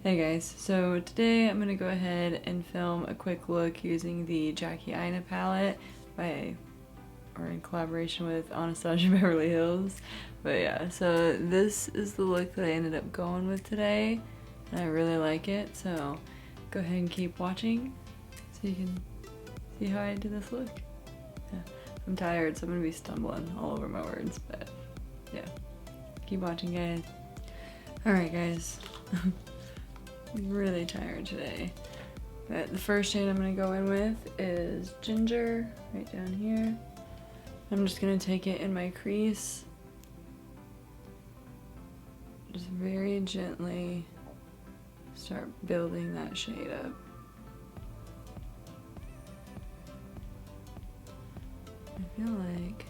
Hey guys, so today I'm going to go ahead and film a quick look using the Jackie Aina palette or in collaboration with Anastasia Beverly Hills. But yeah, so this is the look that I ended up going with today, and I really like it, so go ahead and keep watching so you can see how I did this look. Yeah. I'm tired, so I'm going to be stumbling all over my words, but yeah, keep watching guys. Alright guys. I'm really tired today. But the first shade I'm going to go in with is Ginger, right down here. I'm just going to take it in my crease. Just very gently start building that shade up. I feel like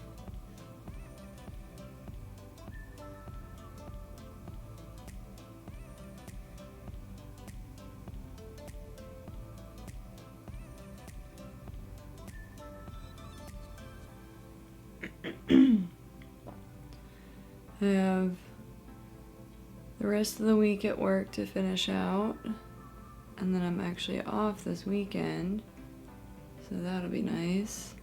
I have the rest of the week at work to finish out, and then I'm actually off this weekend, so that'll be nice.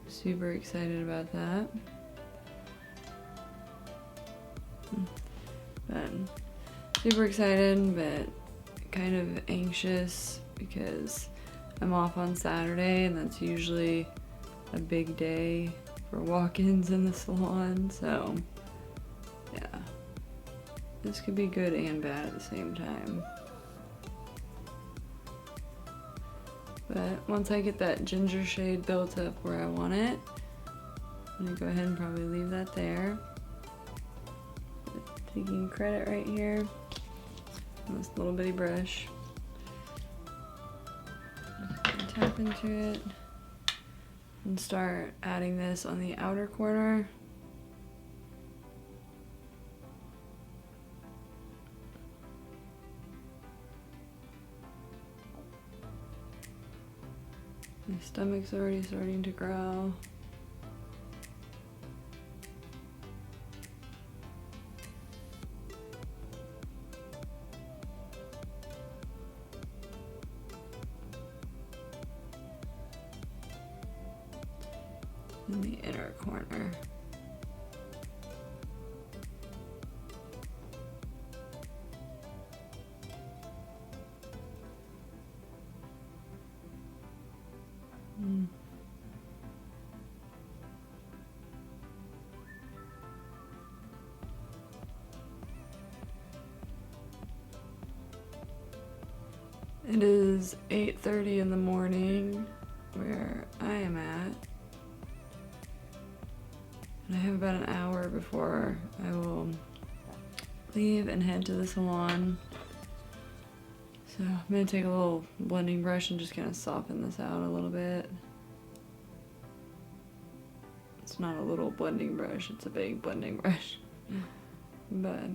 Super excited about that. But super excited, but kind of anxious because I'm off on Saturday, and that's usually a big day for walk-ins in the salon, so yeah. This could be good and bad at the same time. But once I get that ginger shade built up where I want it, I'm gonna go ahead and probably leave that there. Taking credit right here on this little bitty brush. Just tap into it and start adding this on the outer corner. My stomach's already starting to growl. In the inner corner. It is 8:30 in the morning where I am at. And I have about an hour before I will leave and head to the salon. So I'm gonna take a little blending brush and just kind of soften this out a little bit. It's not a little blending brush, it's a big blending brush. But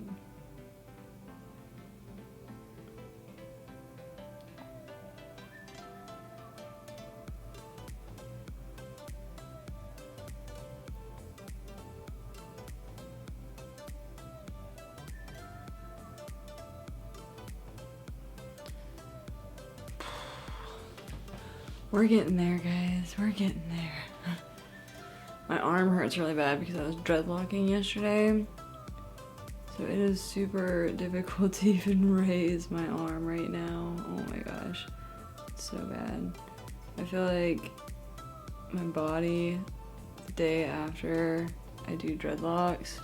we're getting there, guys. We're getting there. My arm hurts really bad because I was dreadlocking yesterday. So it is super difficult to even raise my arm right now. Oh my gosh. It's so bad. I feel like my body, the day after I do dreadlocks,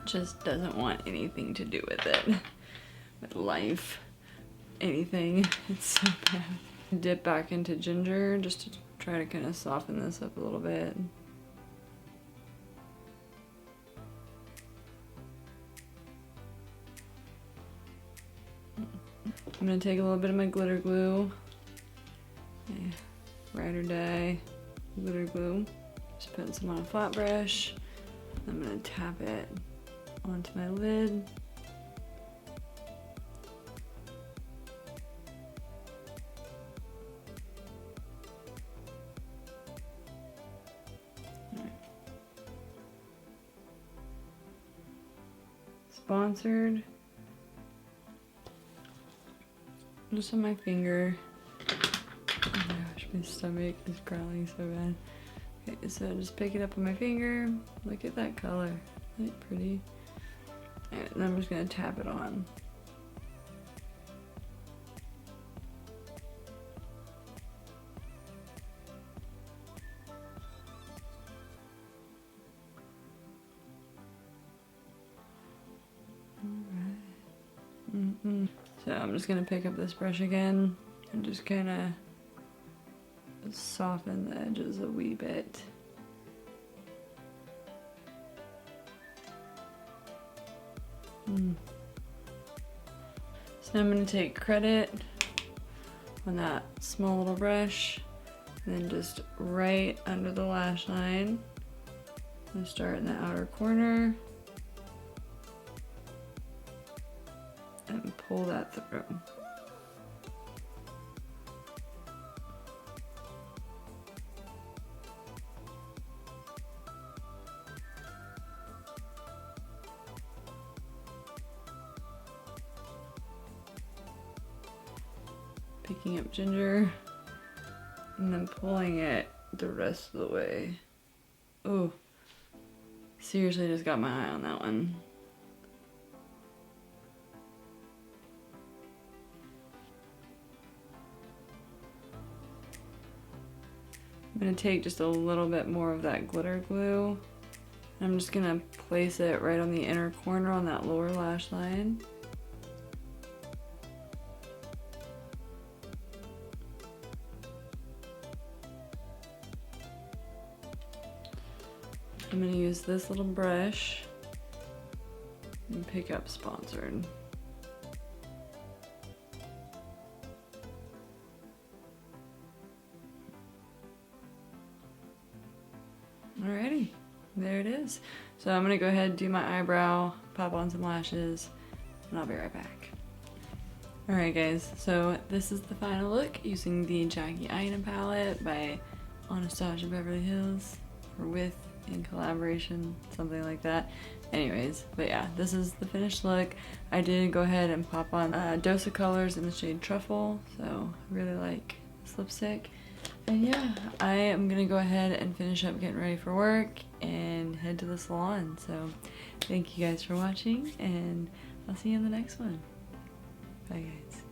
just doesn't want anything to do with it. With life. Anything. It's so bad. Dip back into ginger just to try to kind of soften this up a little bit. I'm gonna take a little bit of my glitter glue, ride or die glitter glue. Just putting some on a flat brush. I'm gonna tap it onto my lid. Sponsored just on my finger. Oh my gosh, my stomach is growling so bad. Okay, so just pick it up on my finger. Look at that color. Isn't it pretty? Alright, and I'm just gonna tap it on. So I'm just gonna pick up this brush again and just kind of soften the edges a wee bit. So now I'm gonna take credit on that small little brush and then just right under the lash line. I'm gonna start in the outer corner and pull that through. Picking up ginger and then pulling it the rest of the way. Oh, seriously just got my eye on that one. I'm gonna take just a little bit more of that glitter glue. I'm just gonna place it right on the inner corner on that lower lash line. I'm gonna use this little brush and pick up Sponsored. Alrighty, there it is. So I'm gonna go ahead and do my eyebrow, pop on some lashes, and I'll be right back. Alright guys, so this is the final look using the Jackie Aina palette by Anastasia Beverly Hills, or with, in collaboration, something like that. Anyways, but yeah, this is the finished look. I did go ahead and pop on a dose of colors in the shade Truffle, so I really like this lipstick. And yeah, I am gonna go ahead and finish up getting ready for work and head to the salon. So thank you guys for watching, and I'll see you in the next one. Bye guys.